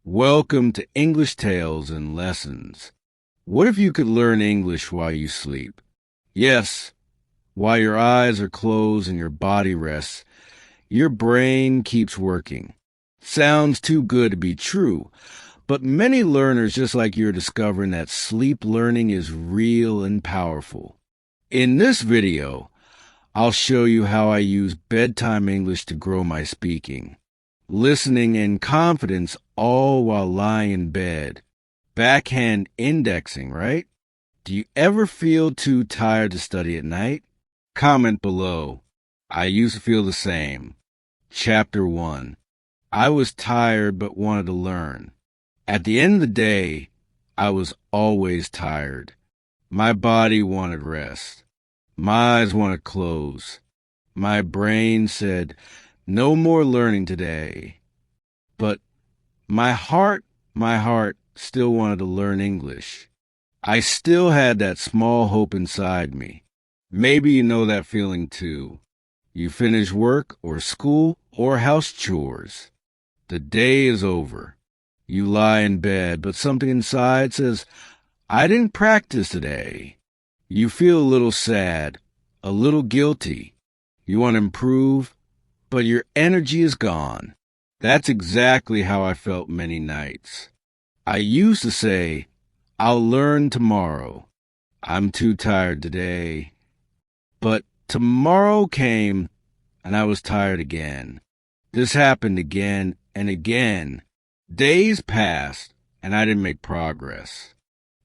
Welcome to English Tales and Lessons. What if you could learn English while you sleep? Yes, while your eyes are closed and your body rests, your brain keeps working. Sounds too good to be true, but many learners just like you are discovering that sleep learning is real and powerful. In this video, I'll show you how I use bedtime English to grow my speaking, listening, and confidence all while lying in bed. Backhand indexing, right? Do you ever feel too tired to study at night? Comment below. I used to feel the same. Chapter 1. I was tired but wanted to learn. At the end of the day, I was always tired. My body wanted rest. My eyes wanted to close. My brain said, no more learning today. But my heart still wanted to learn English. I still had that small hope inside me. Maybe you know that feeling too. You finish work or school or house chores. The day is over. You lie in bed, but something inside says, I didn't practice today. You feel a little sad, a little guilty. You want to improve, but your energy is gone. That's exactly how I felt many nights. I used to say, I'll learn tomorrow. I'm too tired today. But tomorrow came, and I was tired again. This happened again and again. Days passed, and I didn't make progress.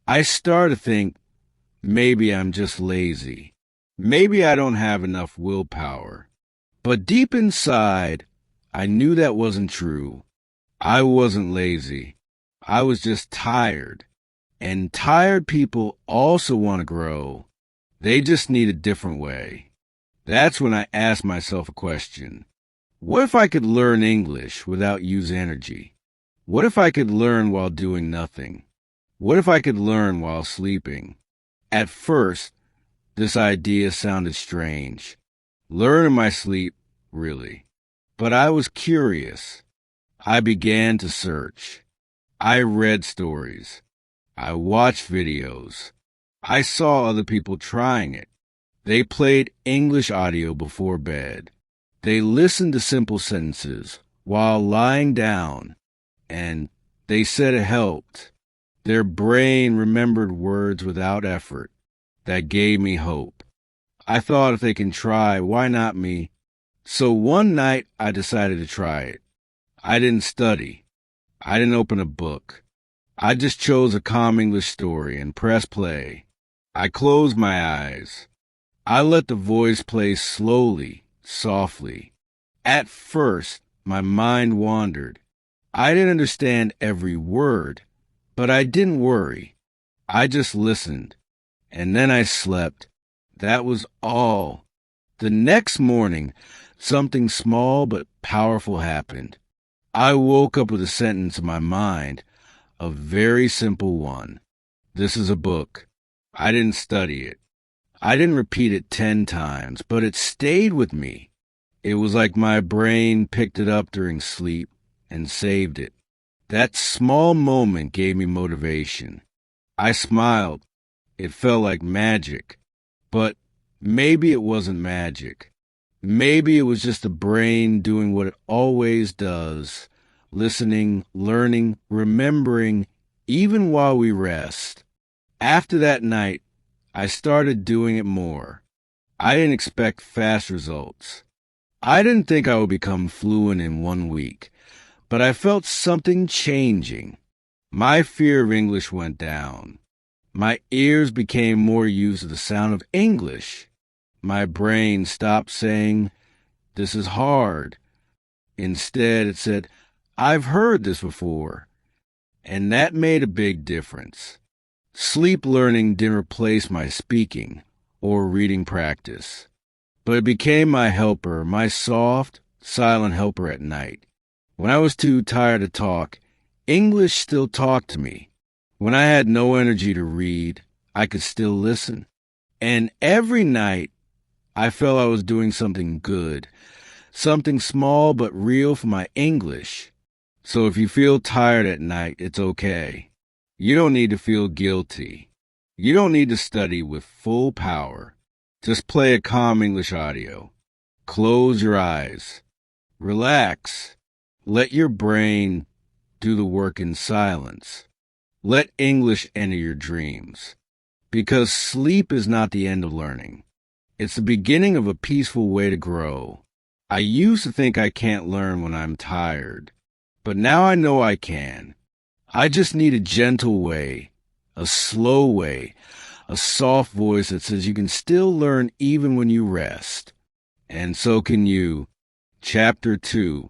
I started to think, maybe I'm just lazy. Maybe I don't have enough willpower. But deep inside, I knew that wasn't true. I wasn't lazy. I was just tired. And tired people also want to grow. They just need a different way. That's when I asked myself a question. What if I could learn English without using energy? What if I could learn while doing nothing? What if I could learn while sleeping? At first, this idea sounded strange. Learn in my sleep, really. But I was curious. I began to search. I read stories. I watched videos. I saw other people trying it. They played English audio before bed. They listened to simple sentences while lying down, and they said it helped. Their brain remembered words without effort. That gave me hope. I thought if they can try, why not me? So one night I decided to try it. I didn't study. I didn't open a book. I just chose a calm English story and pressed play. I closed my eyes. I let the voice play slowly, softly. At first, my mind wandered. I didn't understand every word, but I didn't worry. I just listened. And then I slept. That was all. The next morning, something small but powerful happened. I woke up with a sentence in my mind, a very simple one. This is a book. I didn't study it. I didn't repeat it 10 times, but it stayed with me. It was like my brain picked it up during sleep and saved it. That small moment gave me motivation. I smiled. It felt like magic. But maybe it wasn't magic. Maybe it was just the brain doing what it always does, listening, learning, remembering, even while we rest. After that night, I started doing it more. I didn't expect fast results. I didn't think I would become fluent in 1 week, but I felt something changing. My fear of English went down. My ears became more used to the sound of English. My brain stopped saying, this is hard. Instead, it said, I've heard this before. And that made a big difference. Sleep learning didn't replace my speaking or reading practice, but it became my helper, my soft, silent helper at night. When I was too tired to talk, English still talked to me. When I had no energy to read, I could still listen. And every night, I felt I was doing something good, something small but real for my English. So if you feel tired at night, it's okay. You don't need to feel guilty. You don't need to study with full power. Just play a calm English audio. Close your eyes. Relax. Let your brain do the work in silence. Let English enter your dreams. Because sleep is not the end of learning. It's the beginning of a peaceful way to grow. I used to think I can't learn when I'm tired, but now I know I can. I just need a gentle way, a slow way, a soft voice that says you can still learn even when you rest. And so can you. Chapter 2.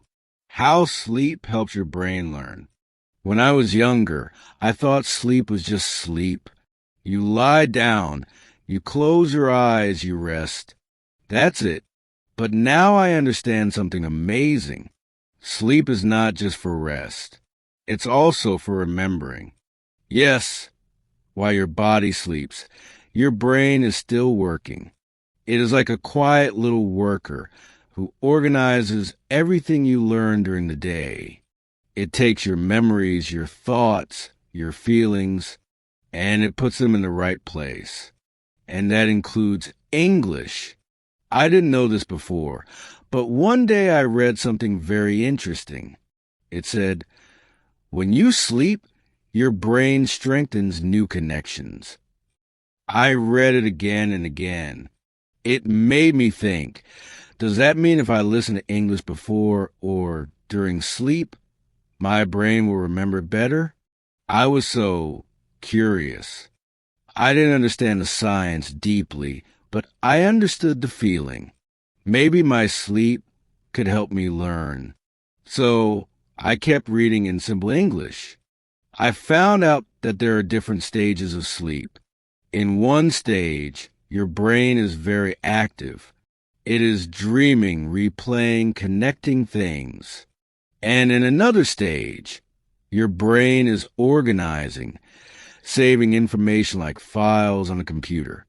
How sleep helps your brain learn. When I was younger, I thought sleep was just sleep. You lie down, you close your eyes, you rest. That's it. But now I understand something amazing. Sleep is not just for rest. It's also for remembering. Yes, while your body sleeps, your brain is still working. It is like a quiet little worker who organizes everything you learn during the day. It takes your memories, your thoughts, your feelings, and it puts them in the right place. And that includes English. I didn't know this before, but one day I read something very interesting. It said, when you sleep, your brain strengthens new connections. I read it again and again. It made me think, does that mean if I listen to English before or during sleep, my brain will remember better? I was so curious. I didn't understand the science deeply, but I understood the feeling. Maybe my sleep could help me learn. So I kept reading in simple English. I found out that there are different stages of sleep. In one stage, your brain is very active. It is dreaming, replaying, connecting things. And in another stage, your brain is organizing, saving information like files on a computer.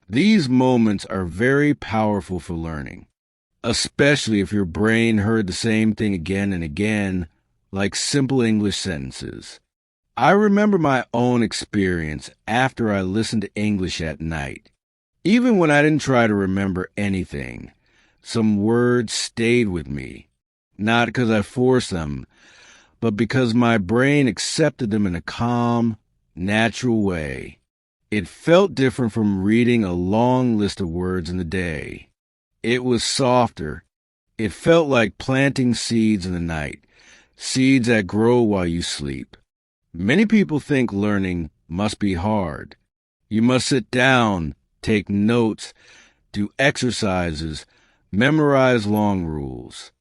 These moments are very powerful for learning, especially if your brain heard the same thing again and again, like simple English sentences. I remember my own experience after I listened to English at night. Even when I didn't try to remember anything, some words stayed with me, not because I forced them, but because my brain accepted them in a calm, natural way. It felt different from reading a long list of words in the day. It was softer. It felt like planting seeds in the night, seeds that grow while you sleep. Many people think learning must be hard. You must sit down, take notes, do exercises, memorize long rules.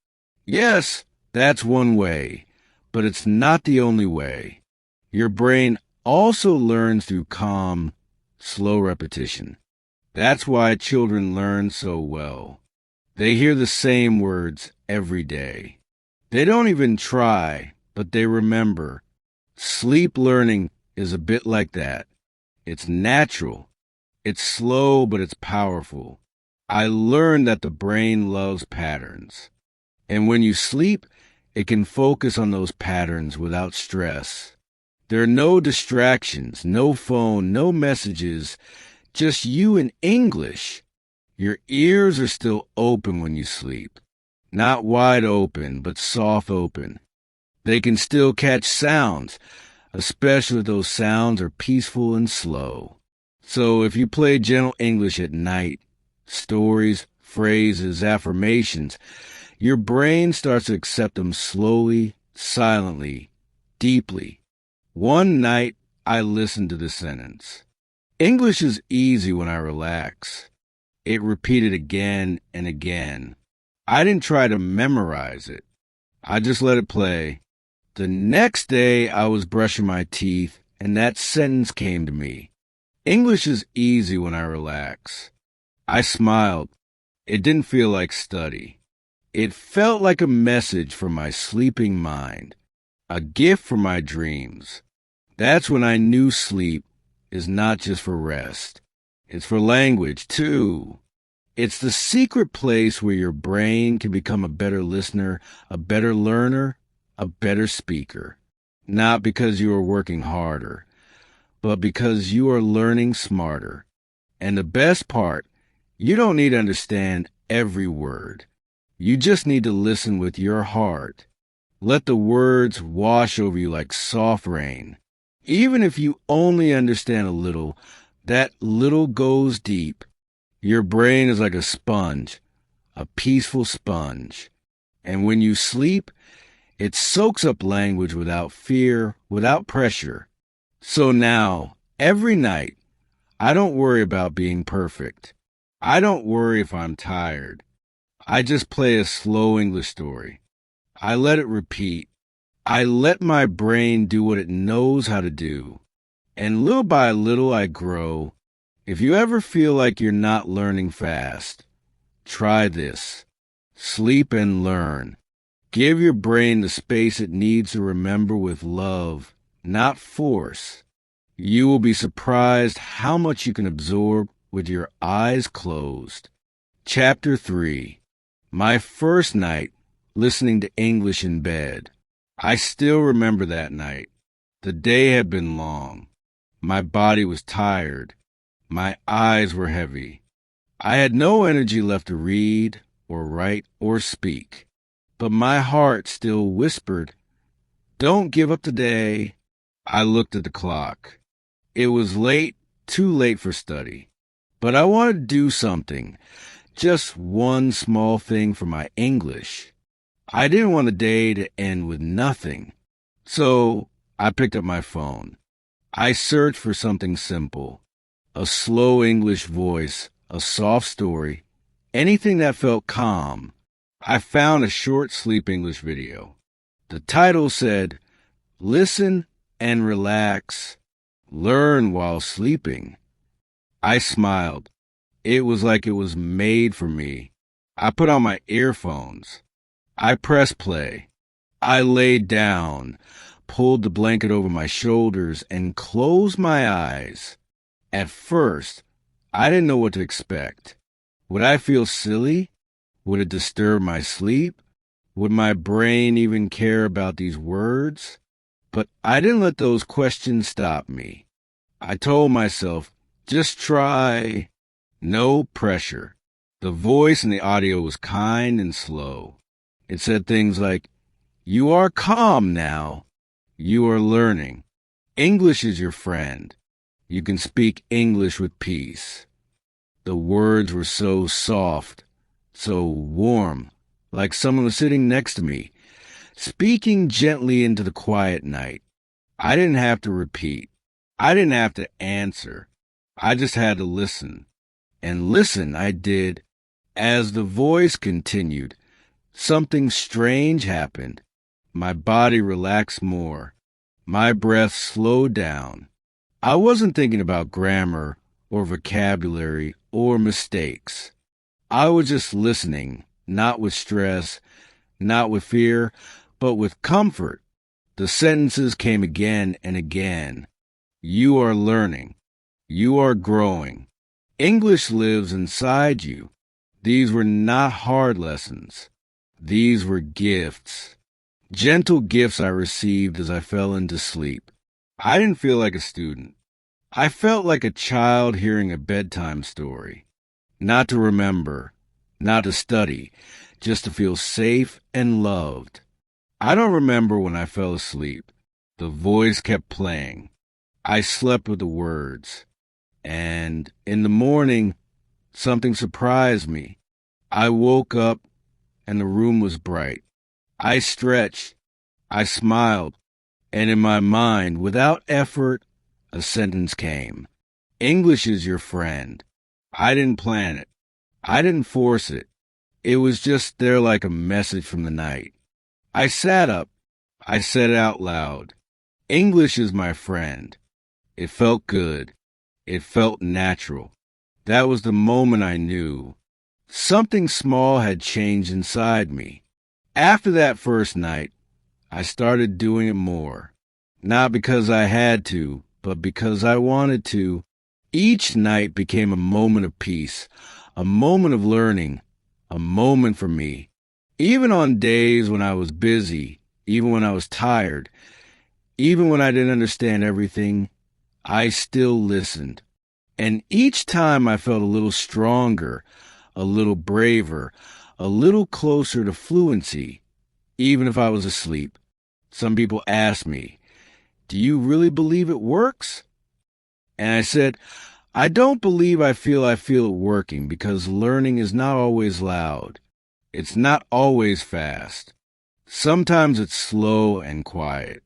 Yes, that's one way, but it's not the only way. Your brain also learns through calm, slow repetition. That's why children learn so well. They hear the same words every day. They don't even try, but they remember. Sleep learning is a bit like that. It's natural. It's slow, but it's powerful. I learned that the brain loves patterns. And when you sleep, it can focus on those patterns without stress. There are no distractions, no phone, no messages, just you and English. Your ears are still open when you sleep. Not wide open, but soft open. They can still catch sounds, especially if those sounds are peaceful and slow. So if you play gentle English at night, stories, phrases, affirmations, your brain starts to accept them slowly, silently, deeply. One night, I listened to this sentence. English is easy when I relax. It repeated again and again. I didn't try to memorize it. I just let it play. The next day, I was brushing my teeth, and that sentence came to me. English is easy when I relax. I smiled. It didn't feel like study. It felt like a message from my sleeping mind, a gift from my dreams. That's when I knew sleep is not just for rest. It's for language, too. It's the secret place where your brain can become a better listener, a better learner, a better speaker. Not because you are working harder, but because you are learning smarter. And the best part, you don't need to understand every word. You just need to listen with your heart. Let the words wash over you like soft rain. Even if you only understand a little, that little goes deep. Your brain is like a sponge, a peaceful sponge. And when you sleep, it soaks up language without fear, without pressure. So now, every night, I don't worry about being perfect. I don't worry if I'm tired. I just play a slow English story. I let it repeat. I let my brain do what it knows how to do. And little by little I grow. If you ever feel like you're not learning fast, try this. Sleep and learn. Give your brain the space it needs to remember with love, not force. You will be surprised how much you can absorb with your eyes closed. Chapter 3. My first night listening to English in bed. I still remember that night. The day had been long. My body was tired. My eyes were heavy. I had no energy left to read or write or speak. But my heart still whispered, "Don't give up today." I looked at the clock. It was late, too late for study. But I wanted to do something, just one small thing for my English. I didn't want the day to end with nothing. So I picked up my phone. I searched for something simple, a slow English voice, a soft story, anything that felt calm. I found a short sleep English video. The title said, "Listen and relax. Learn while sleeping." I smiled. It was like it was made for me. I put on my earphones. I pressed play. I laid down, pulled the blanket over my shoulders, and closed my eyes. At first, I didn't know what to expect. Would I feel silly? Would it disturb my sleep? Would my brain even care about these words? But I didn't let those questions stop me. I told myself, just try. No pressure. The voice in the audio was kind and slow. It said things like, "You are calm now. You are learning. English is your friend. You can speak English with peace." The words were so soft, so warm, like someone was sitting next to me, speaking gently into the quiet night. I didn't have to repeat. I didn't have to answer. I just had to listen. And listen I did. As the voice continued, something strange happened. My body relaxed more. My breath slowed down. I wasn't thinking about grammar or vocabulary or mistakes. I was just listening, not with stress, not with fear, but with comfort. The sentences came again and again. You are learning. You are growing. English lives inside you. These were not hard lessons. These were gifts. Gentle gifts I received as I fell into sleep. I didn't feel like a student. I felt like a child hearing a bedtime story. Not to remember, not to study, just to feel safe and loved. I don't remember when I fell asleep. The voice kept playing. I slept with the words. And in the morning, something surprised me. I woke up and the room was bright. I stretched. I smiled. And in my mind, without effort, a sentence came. English is your friend. I didn't plan it. I didn't force it. It was just there like a message from the night. I sat up. I said it out loud. English is my friend. It felt good. It felt natural. That was the moment I knew. Something small had changed inside me. After that first night, I started doing it more. Not because I had to, but because I wanted to. Each night became a moment of peace, a moment of learning, a moment for me. Even on days when I was busy, even when I was tired, even when I didn't understand everything, I still listened. And each time I felt a little stronger, a little braver, a little closer to fluency, even if I was asleep. Some people ask me, "Do you really believe it works?" And I said, I don't believe I feel it working because learning is not always loud. It's not always fast. Sometimes it's slow and quiet,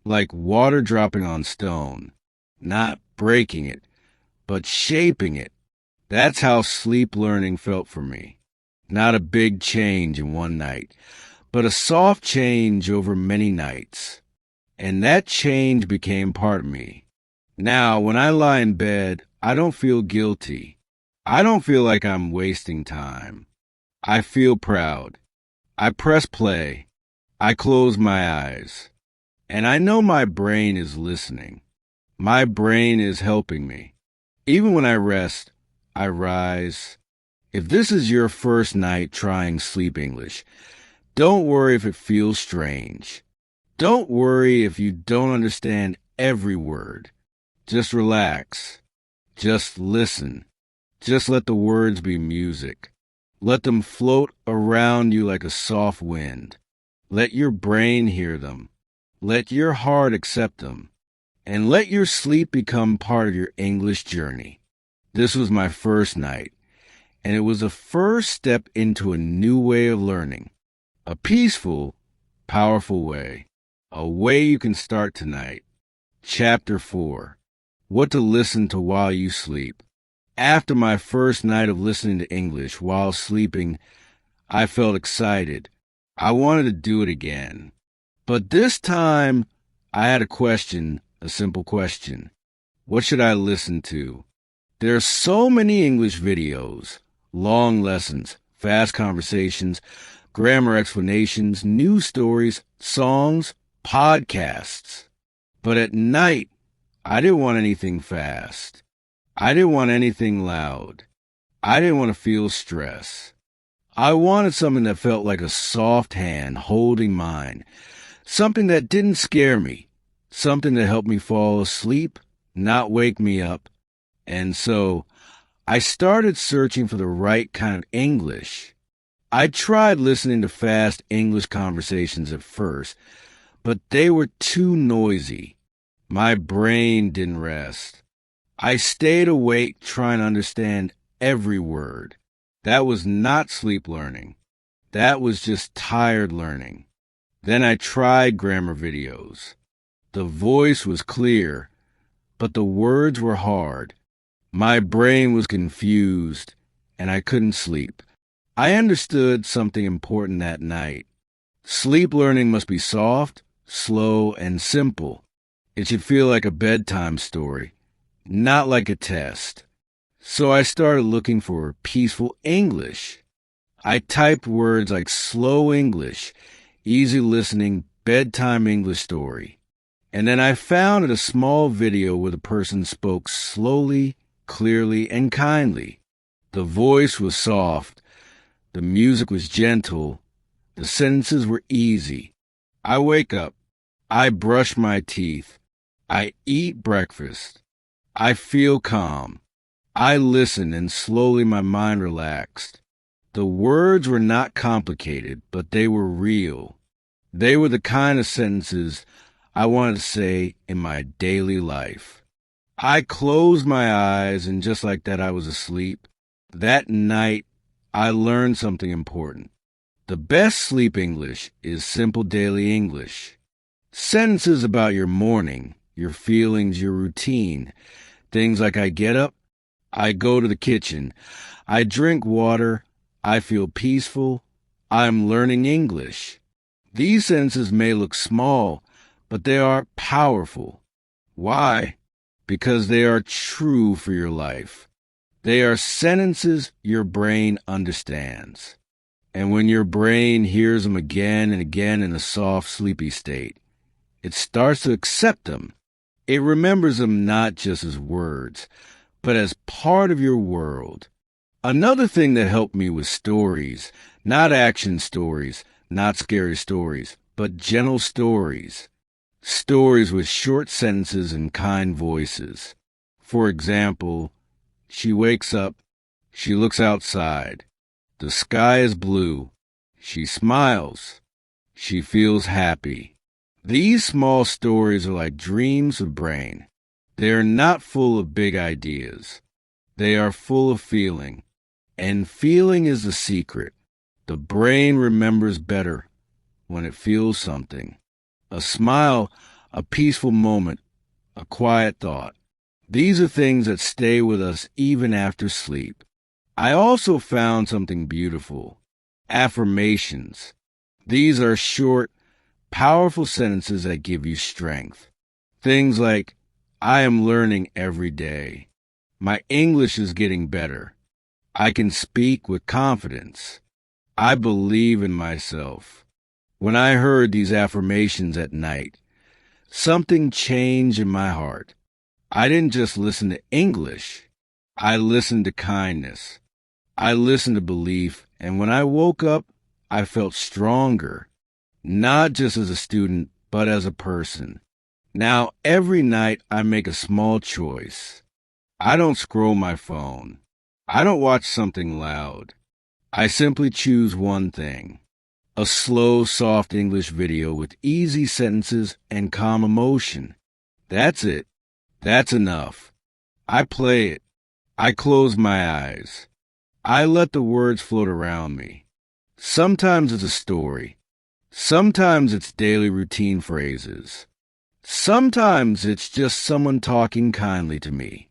like water dropping on stone, not breaking it, but shaping it. That's how sleep learning felt for me. Not a big change in one night, but a soft change over many nights. And that change became part of me. Now, when I lie in bed, I don't feel guilty. I don't feel like I'm wasting time. I feel proud. I press play. I close my eyes. And I know my brain is listening. My brain is helping me. Even when I rest, I rise. If this is your first night trying sleep English, don't worry if it feels strange. Don't worry if you don't understand every word. Just relax. Just listen. Just let the words be music. Let them float around you like a soft wind. Let your brain hear them. Let your heart accept them. And let your sleep become part of your English journey. This was my first night, and it was the first step into a new way of learning. A peaceful, powerful way. A way you can start tonight. Chapter 4. What to listen to while you sleep. After my first night of listening to English while sleeping, I felt excited. I wanted to do it again. But this time, I had a question, a simple question. What should I listen to? There are so many English videos, long lessons, fast conversations, grammar explanations, news stories, songs, podcasts. But at night, I didn't want anything fast. I didn't want anything loud. I didn't want to feel stress. I wanted something that felt like a soft hand holding mine. Something that didn't scare me. Something that helped me fall asleep, not wake me up. And so, I started searching for the right kind of English. I tried listening to fast English conversations at first, but they were too noisy. My brain didn't rest. I stayed awake trying to understand every word. That was not sleep learning. That was just tired learning. Then I tried grammar videos. The voice was clear, but the words were hard. My brain was confused, and I couldn't sleep. I understood something important that night. Sleep learning must be soft, slow, and simple. It should feel like a bedtime story, not like a test. So I started looking for peaceful English. I typed words like slow English, easy listening, bedtime English story. And then I found a small video where the person spoke slowly, clearly, and kindly. The voice was soft. The music was gentle. The sentences were easy. I wake up. I brush my teeth. I eat breakfast. I feel calm. I listen, and slowly my mind relaxed. The words were not complicated, but they were real. They were the kind of sentences I wanted to say in my daily life. I closed my eyes, and just like that, I was asleep. That night, I learned something important. The best sleep English is simple daily English. Sentences about your morning, your feelings, your routine. Things like I get up, I go to the kitchen, I drink water, I feel peaceful, I'm learning English. These sentences may look small, but they are powerful. Why? Because they are true for your life. They are sentences your brain understands. And when your brain hears them again and again in a soft, sleepy state, it starts to accept them. It remembers them not just as words, but as part of your world. Another thing that helped me was stories, not action stories, not scary stories, but gentle stories. Stories with short sentences and kind voices. For example, she wakes up, she looks outside. The sky is blue. She smiles. She feels happy. These small stories are like dreams of brain. They are not full of big ideas. They are full of feeling. And feeling is the secret. The brain remembers better when it feels something. A smile, a peaceful moment, a quiet thought. These are things that stay with us even after sleep. I also found something beautiful. Affirmations. These are short, powerful sentences that give you strength. Things like, I am learning every day. My English is getting better. I can speak with confidence. I believe in myself. When I heard these affirmations at night, something changed in my heart. I didn't just listen to English. I listened to kindness. I listened to belief, and when I woke up, I felt stronger, not just as a student, but as a person. Now, every night I make a small choice. I don't scroll my phone. I don't watch something loud. I simply choose one thing. A slow, soft English video with easy sentences and calm emotion. That's it. That's enough. I play it. I close my eyes. I let the words float around me. Sometimes it's a story. Sometimes it's daily routine phrases. Sometimes it's just someone talking kindly to me.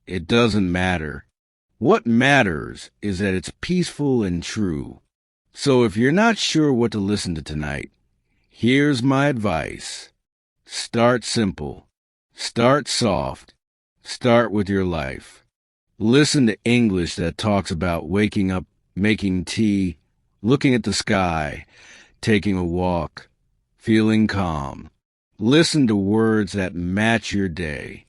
It doesn't matter. What matters is that it's peaceful and true. So if you're not sure what to listen to tonight, here's my advice. Start simple. Start soft. Start with your life. Listen to English that talks about waking up, making tea, looking at the sky, taking a walk, feeling calm. Listen to words that match your day,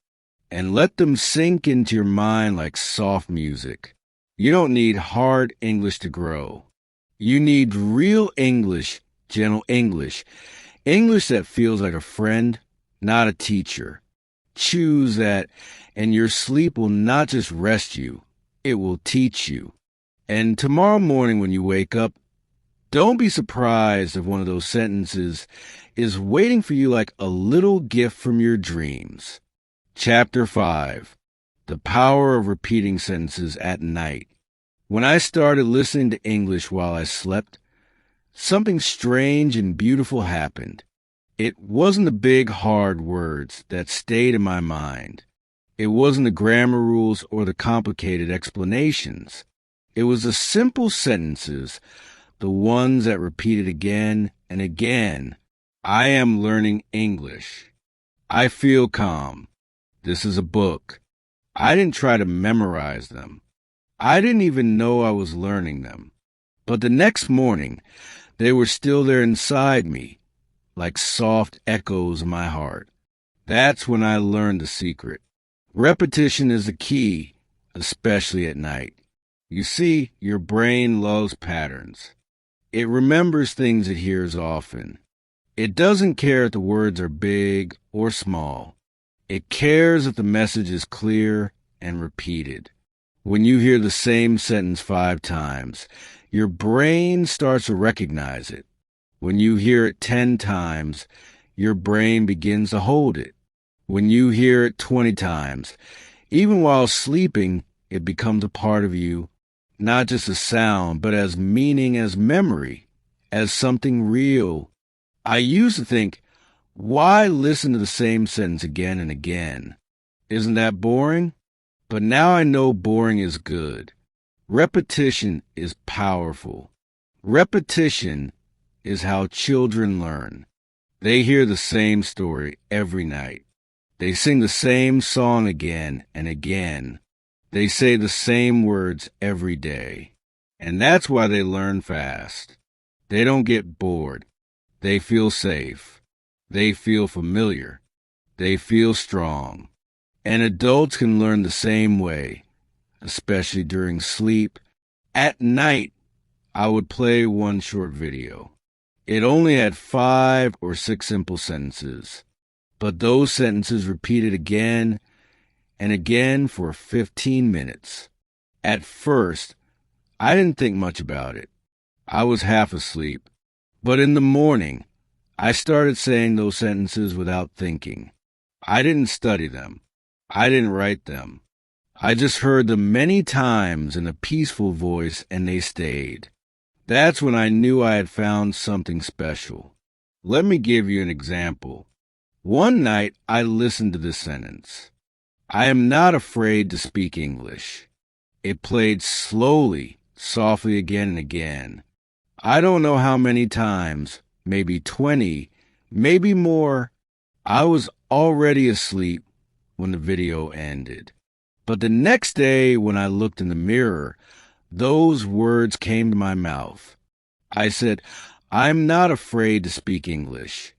and let them sink into your mind like soft music. You don't need hard English to grow. You need real English, gentle English, English that feels like a friend, not a teacher. Choose that, and your sleep will not just rest you, it will teach you. And tomorrow morning when you wake up, don't be surprised if one of those sentences is waiting for you like a little gift from your dreams. Chapter 5. The Power of Repeating Sentences at Night. When I started listening to English while I slept, something strange and beautiful happened. It wasn't the big, hard words that stayed in my mind. It wasn't the grammar rules or the complicated explanations. It was the simple sentences, the ones that repeated again and again. I am learning English. I feel calm. This is a book. I didn't try to memorize them. I didn't even know I was learning them. But the next morning, they were still there inside me, like soft echoes in my heart. That's when I learned the secret. Repetition is the key, especially at night. You see, your brain loves patterns. It remembers things it hears often. It doesn't care if the words are big or small. It cares if the message is clear and repeated. When you hear the same sentence 5 times, your brain starts to recognize it. When you hear it 10 times, your brain begins to hold it. When you hear it 20 times, even while sleeping, it becomes a part of you, not just a sound, but as meaning, as memory, as something real. I used to think, why listen to the same sentence again and again? Isn't that boring? But now I know boring is good. Repetition is powerful. Repetition is how children learn. They hear the same story every night. They sing the same song again and again. They say the same words every day. And that's why they learn fast. They don't get bored. They feel safe. They feel familiar. They feel strong. And adults can learn the same way, especially during sleep. At night, I would play one short video. It only had 5 or 6 simple sentences, but those sentences repeated again and again for 15 minutes. At first, I didn't think much about it. I was half asleep. But in the morning, I started saying those sentences without thinking. I didn't study them. I didn't write them. I just heard them many times in a peaceful voice, and they stayed. That's when I knew I had found something special. Let me give you an example. One night, I listened to this sentence. I am not afraid to speak English. It played slowly, softly again and again. I don't know how many times, maybe 20, maybe more. I was already asleep when the video ended. But the next day, when I looked in the mirror, those words came to my mouth. I said, I'm not afraid to speak English.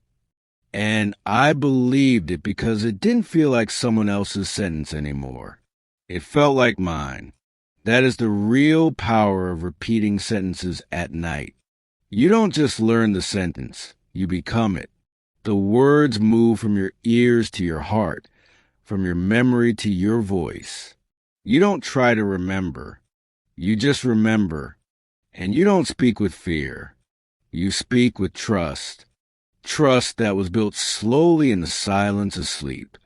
And I believed it because it didn't feel like someone else's sentence anymore. It felt like mine. That is the real power of repeating sentences at night. You don't just learn the sentence, you become it. The words move from your ears to your heart, from your memory to your voice. You don't try to remember. You just remember. And you don't speak with fear. You speak with trust. Trust that was built slowly in the silence of sleep.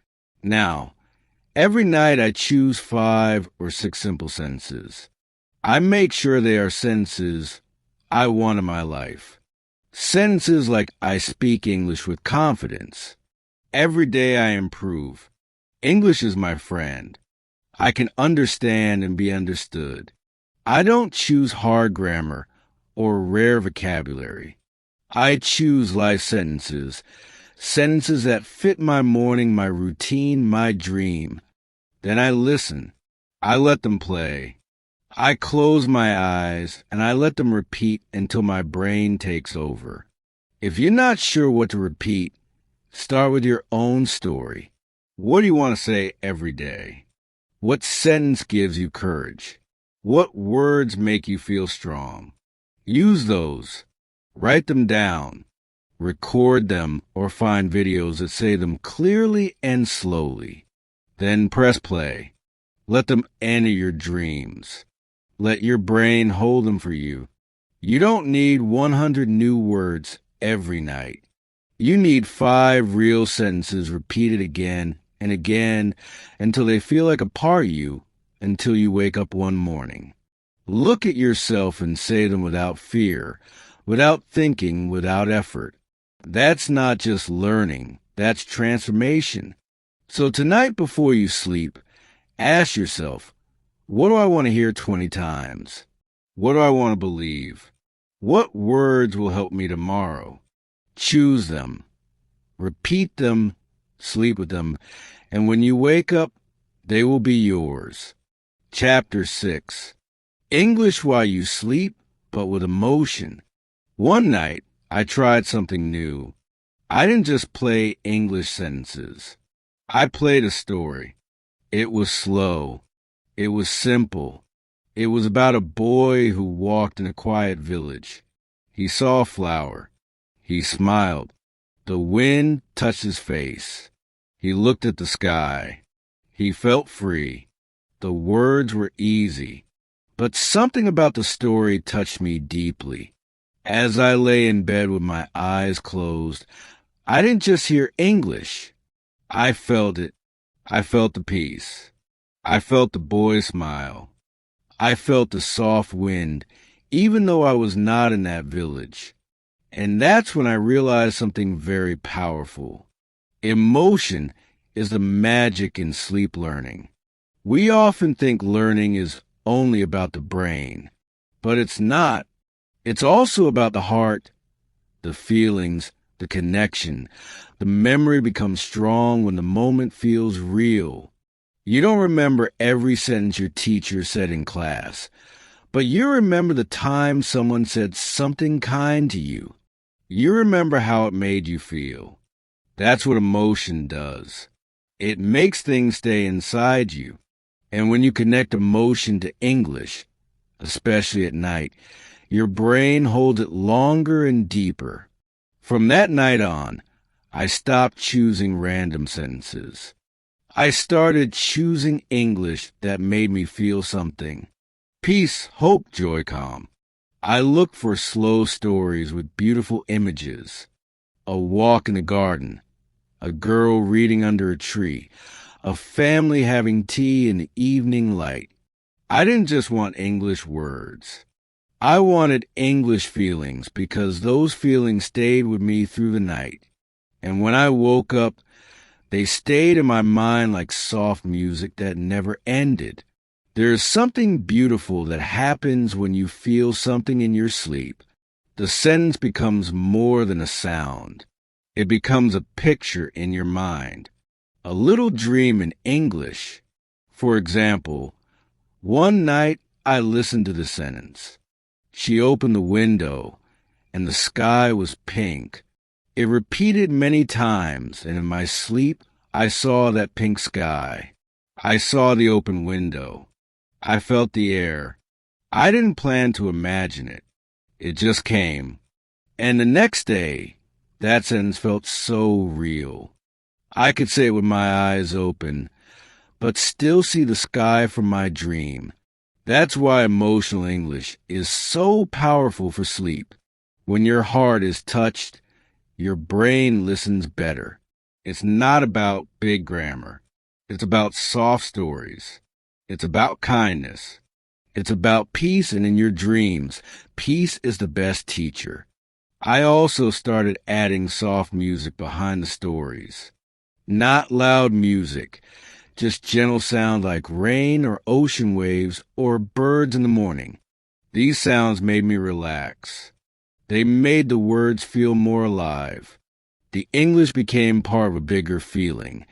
Now, every night I choose 5 or 6 simple sentences. I make sure they are sentences I want in my life. Sentences like I speak English with confidence. Every day I improve. English is my friend. I can understand and be understood. I don't choose hard grammar or rare vocabulary. I choose life sentences, sentences that fit my morning, my routine, my dream. Then I listen. I let them play. I close my eyes and I let them repeat until my brain takes over. If you're not sure what to repeat, start with your own story. What do you want to say every day? What sentence gives you courage? What words make you feel strong? Use those. Write them down. Record them or find videos that say them clearly and slowly. Then press play. Let them enter your dreams. Let your brain hold them for you. You don't need 100 new words every night. You need 5 real sentences repeated again and again until they feel like a part of you, until you wake up one morning. Look at yourself and say them without fear, without thinking, without effort. That's not just learning, that's transformation. So tonight before you sleep, ask yourself, what do I want to hear 20 times? What do I want to believe? What words will help me tomorrow? Choose them. Repeat them, sleep with them, and when you wake up, they will be yours. Chapter 6. English while you sleep, but with emotion. One night, I tried something new. I didn't just play English sentences. I played a story. It was slow. It was simple. It was about a boy who walked in a quiet village. He saw a flower. He smiled. The wind touched his face. He looked at the sky. He felt free. The words were easy. But something about the story touched me deeply. As I lay in bed with my eyes closed, I didn't just hear English. I felt it. I felt the peace. I felt the boy's smile. I felt the soft wind, even though I was not in that village. And that's when I realized something very powerful. Emotion is the magic in sleep learning. We often think learning is only about the brain, but it's not. It's also about the heart, the feelings, the connection. The memory becomes strong when the moment feels real. You don't remember every sentence your teacher said in class, but you remember the time someone said something kind to you. You remember how it made you feel. That's what emotion does. It makes things stay inside you. And when you connect emotion to English, especially at night, your brain holds it longer and deeper. From that night on, I stopped choosing random sentences. I started choosing English that made me feel something. Peace, hope, joy, calm. I look for slow stories with beautiful images. A walk in the garden, a girl reading under a tree, a family having tea in the evening light. I didn't just want English words. I wanted English feelings because those feelings stayed with me through the night. And when I woke up, they stayed in my mind like soft music that never ended. There is something beautiful that happens when you feel something in your sleep. The sentence becomes more than a sound. It becomes a picture in your mind, a little dream in English. For example, one night I listened to the sentence. She opened the window, and the sky was pink. It repeated many times, and in my sleep, I saw that pink sky. I saw the open window. I felt the air. I didn't plan to imagine it. It just came. And the next day, that sentence felt so real. I could say it with my eyes open, but still see the sky from my dream. That's why emotional English is so powerful for sleep. When your heart is touched, your brain listens better. It's not about big grammar. It's about soft stories. It's about kindness. It's about peace, and in your dreams, peace is the best teacher. I also started adding soft music behind the stories. Not loud music, just gentle sound like rain or ocean waves or birds in the morning. These sounds made me relax. They made the words feel more alive. The English became part of a bigger feeling,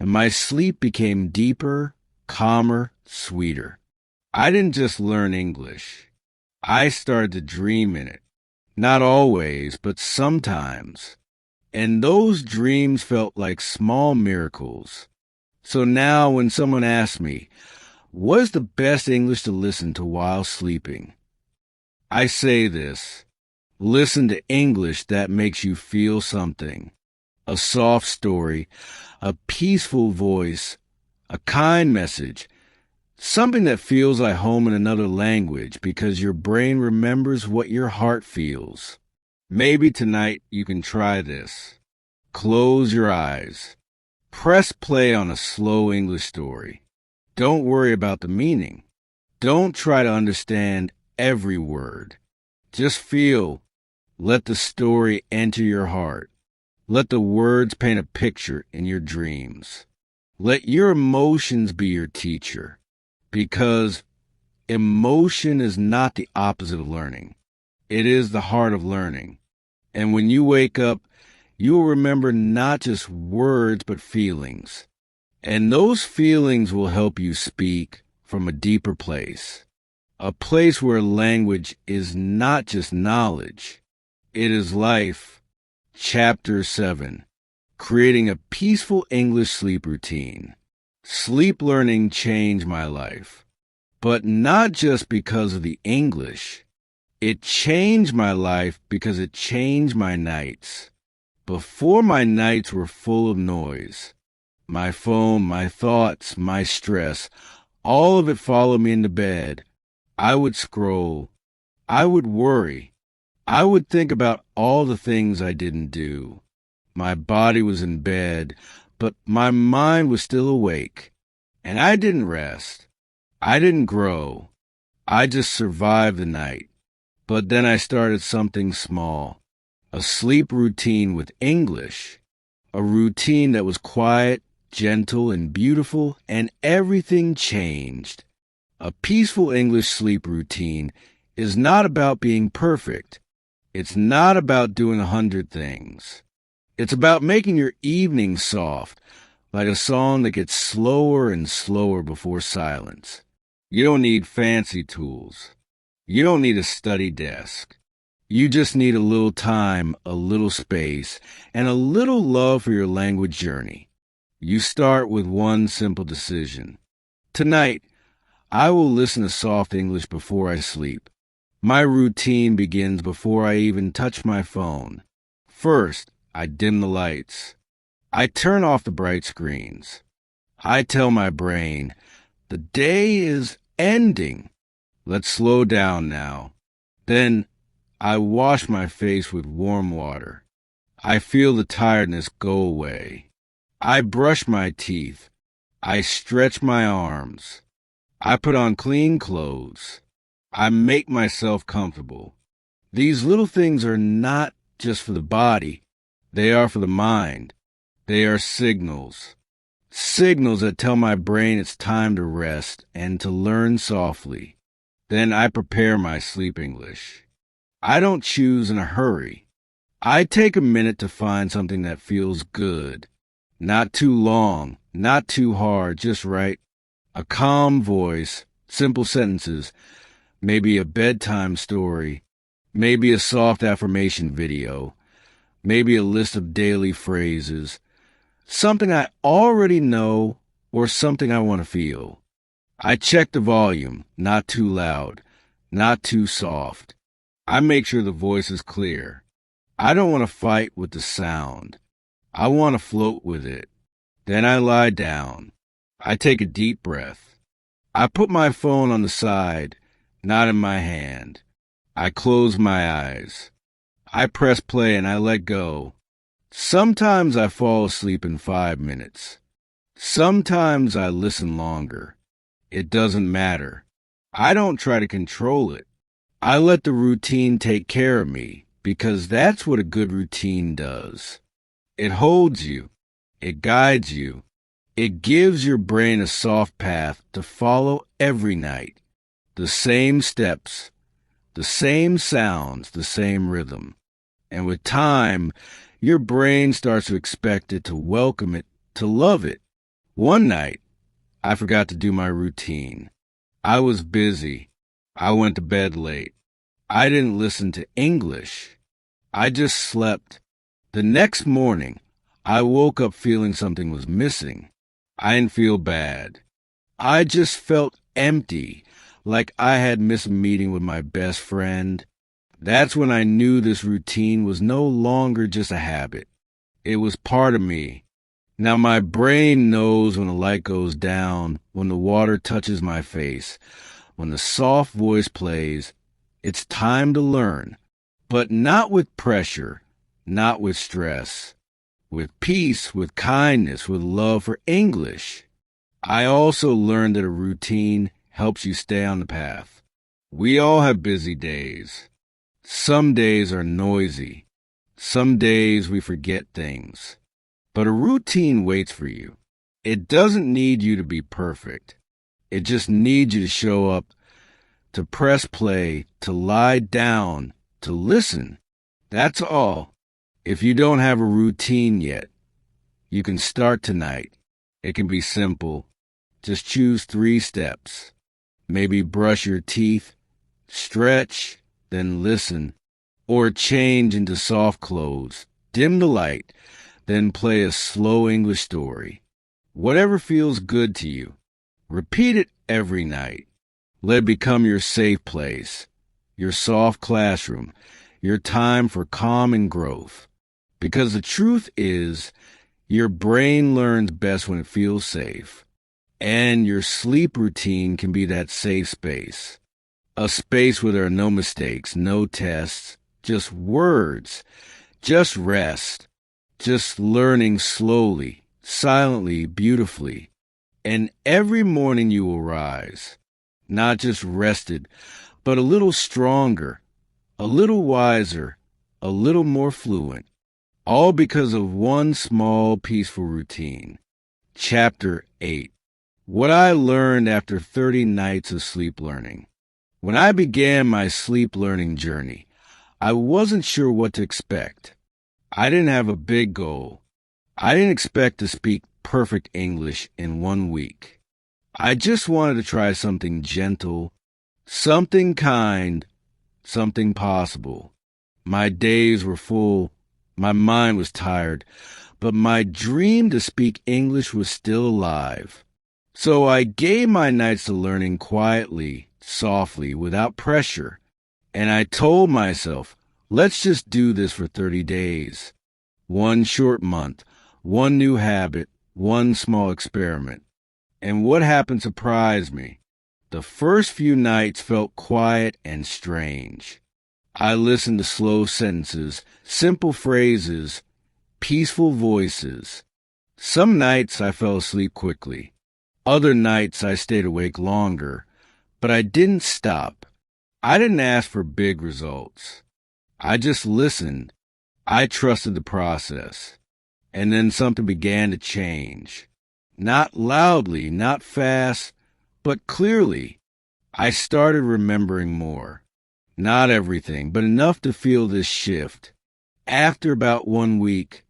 and my sleep became deeper, calmer, sweeter. I didn't just learn English. I started to dream in it. Not always, but sometimes. And those dreams felt like small miracles. So now when someone asks me, what is the best English to listen to while sleeping? I say this. Listen to English that makes you feel something. A soft story, a peaceful voice, a kind message, something that feels like home in another language because your brain remembers what your heart feels. Maybe tonight you can try this. Close your eyes. Press play on a slow English story. Don't worry about the meaning. Don't try to understand every word. Just feel. Let the story enter your heart. Let the words paint a picture in your dreams. Let your emotions be your teacher, because emotion is not the opposite of learning. It is the heart of learning. And when you wake up, you will remember not just words, but feelings. And those feelings will help you speak from a deeper place, a place where language is not just knowledge. It is life. Chapter 7. Creating a peaceful English sleep routine. Sleep learning changed my life, but not just because of the English. It changed my life because it changed my nights. Before, my nights were full of noise. My phone, my thoughts, my stress, all of it followed me into bed. I would scroll. I would worry. I would think about all the things I didn't do. My body was in bed, but my mind was still awake. And I didn't rest. I didn't grow. I just survived the night. But then I started something small. A sleep routine with English. A routine that was quiet, gentle, and beautiful, and everything changed. A peaceful English sleep routine is not about being perfect. It's not about doing 100 things. It's about making your evening soft, like a song that gets slower and slower before silence. You don't need fancy tools. You don't need a study desk. You just need a little time, a little space, and a little love for your language journey. You start with one simple decision. Tonight, I will listen to soft English before I sleep. My routine begins before I even touch my phone. First, I dim the lights. I turn off the bright screens. I tell my brain, the day is ending. Let's slow down now. Then I wash my face with warm water. I feel the tiredness go away. I brush my teeth. I stretch my arms. I put on clean clothes. I make myself comfortable. These little things are not just for the body. They are for the mind. They are signals. Signals that tell my brain it's time to rest and to learn softly. Then I prepare my sleep English. I don't choose in a hurry. I take a minute to find something that feels good. Not too long, not too hard, just right. A calm voice, simple sentences, maybe a bedtime story, maybe a soft affirmation video, maybe a list of daily phrases, something I already know or something I want to feel. I check the volume, not too loud, not too soft. I make sure the voice is clear. I don't want to fight with the sound. I want to float with it. Then I lie down. I take a deep breath. I put my phone on the side, not in my hand. I close my eyes. I press play and I let go. Sometimes I fall asleep in 5 minutes. Sometimes I listen longer. It doesn't matter. I don't try to control it. I let the routine take care of me, because that's what a good routine does. It holds you. It guides you. It gives your brain a soft path to follow every night. The same steps, the same sounds, the same rhythm. And with time, your brain starts to expect it, to welcome it, to love it. One night, I forgot to do my routine. I was busy. I went to bed late. I didn't listen to English. I just slept. The next morning, I woke up feeling something was missing. I didn't feel bad. I just felt empty, like I had missed a meeting with my best friend. That's when I knew this routine was no longer just a habit. It was part of me. Now my brain knows when the light goes down, when the water touches my face, when the soft voice plays. It's time to learn, but not with pressure, not with stress, with peace, with kindness, with love for English. I also learned that a routine helps you stay on the path. We all have busy days. Some days are noisy. Some days we forget things. But a routine waits for you. It doesn't need you to be perfect. It just needs you to show up, to press play, to lie down, to listen. That's all. If you don't have a routine yet, you can start tonight. It can be simple. Just choose 3 steps. Maybe brush your teeth, stretch, then listen, or change into soft clothes, dim the light, then play a slow English story. Whatever feels good to you. Repeat it every night. Let it become your safe place, your soft classroom, your time for calm and growth. Because the truth is, your brain learns best when it feels safe. And your sleep routine can be that safe space. A space where there are no mistakes, no tests, just words, just rest, just learning slowly, silently, beautifully. And every morning you will rise, not just rested, but a little stronger, a little wiser, a little more fluent, all because of one small peaceful routine. Chapter 8. What I learned after 30 nights of sleep learning. When I began my sleep learning journey, I wasn't sure what to expect. I didn't have a big goal. I didn't expect to speak perfect English in 1 week. I just wanted to try something gentle, something kind, something possible. My days were full. My mind was tired, but my dream to speak English was still alive. So I gave my nights to learning quietly, softly, without pressure. And I told myself, Let's just do this for 30 days. One short month, one new habit, one small experiment. And what happened surprised me. The first few nights felt quiet and strange. I listened to slow sentences, simple phrases, peaceful voices. Some nights I fell asleep quickly. Other nights I stayed awake longer. But I didn't stop. I didn't ask for big results. I just listened. I trusted the process. And then something began to change. Not loudly, not fast, but clearly. I started remembering more. Not everything, but enough to feel this shift. After about 1 week,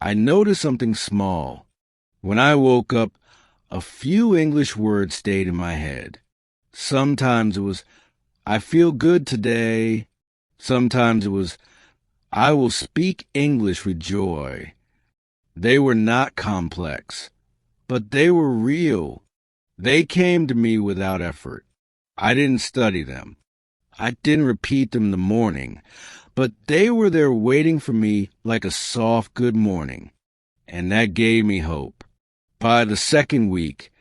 I noticed something small. When I woke up, a few English words stayed in my head. Sometimes it was, I feel good today. Sometimes it was, I will speak English with joy. They were not complex, but they were real. They came to me without effort. I didn't study them. I didn't repeat them in the morning, but they were there waiting for me like a soft good morning. And that gave me hope. By the second week,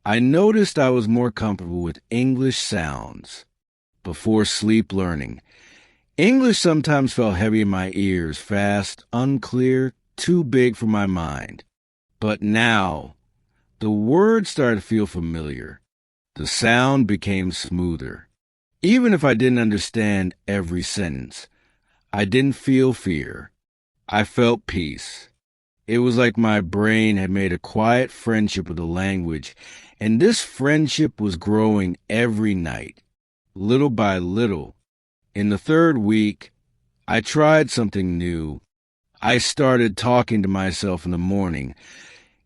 I noticed I was more comfortable with English sounds. Before sleep learning, English sometimes felt heavy in my ears, fast, unclear, too big for my mind. But now, the words started to feel familiar. The sound became smoother. Even if I didn't understand every sentence, I didn't feel fear. I felt peace. It was like my brain had made a quiet friendship with the language, and this friendship was growing every night, little by little. In the third week, I tried something new. I started talking to myself in the morning,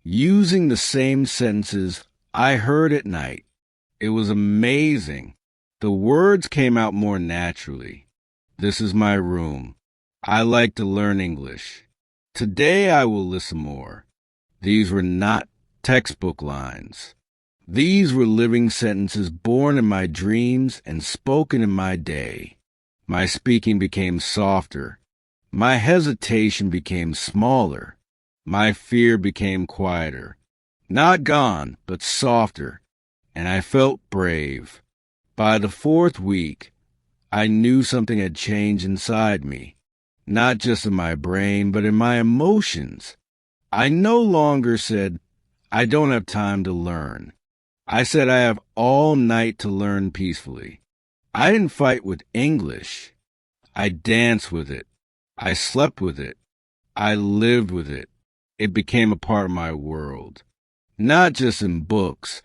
using the same sentences I heard at night. It was amazing. The words came out more naturally. This is my room. I like to learn English. Today I will listen more. These were not textbook lines. These were living sentences born in my dreams and spoken in my day. My speaking became softer. My hesitation became smaller. My fear became quieter. Not gone, but softer. And I felt brave. By the fourth week, I knew something had changed inside me, not just in my brain, but in my emotions. I no longer said, I don't have time to learn. I said I have all night to learn peacefully. I didn't fight with English. I danced with it. I slept with it. I lived with it. It became a part of my world. Not just in books,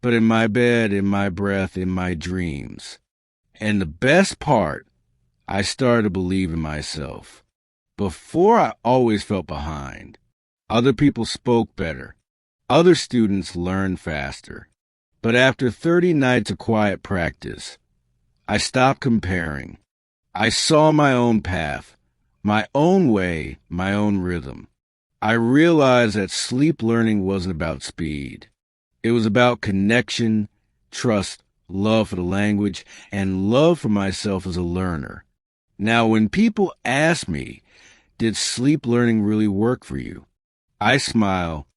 but in my bed, in my breath, in my dreams. And the best part, I started to believe in myself. Before, I always felt behind. Other people spoke better. Other students learned faster. But after 30 nights of quiet practice, I stopped comparing. I saw my own path, my own way, my own rhythm. I realized that sleep learning wasn't about speed. It was about connection, trust, love for the language, and love for myself as a learner. Now, when people ask me, did sleep learning really work for you? I smile.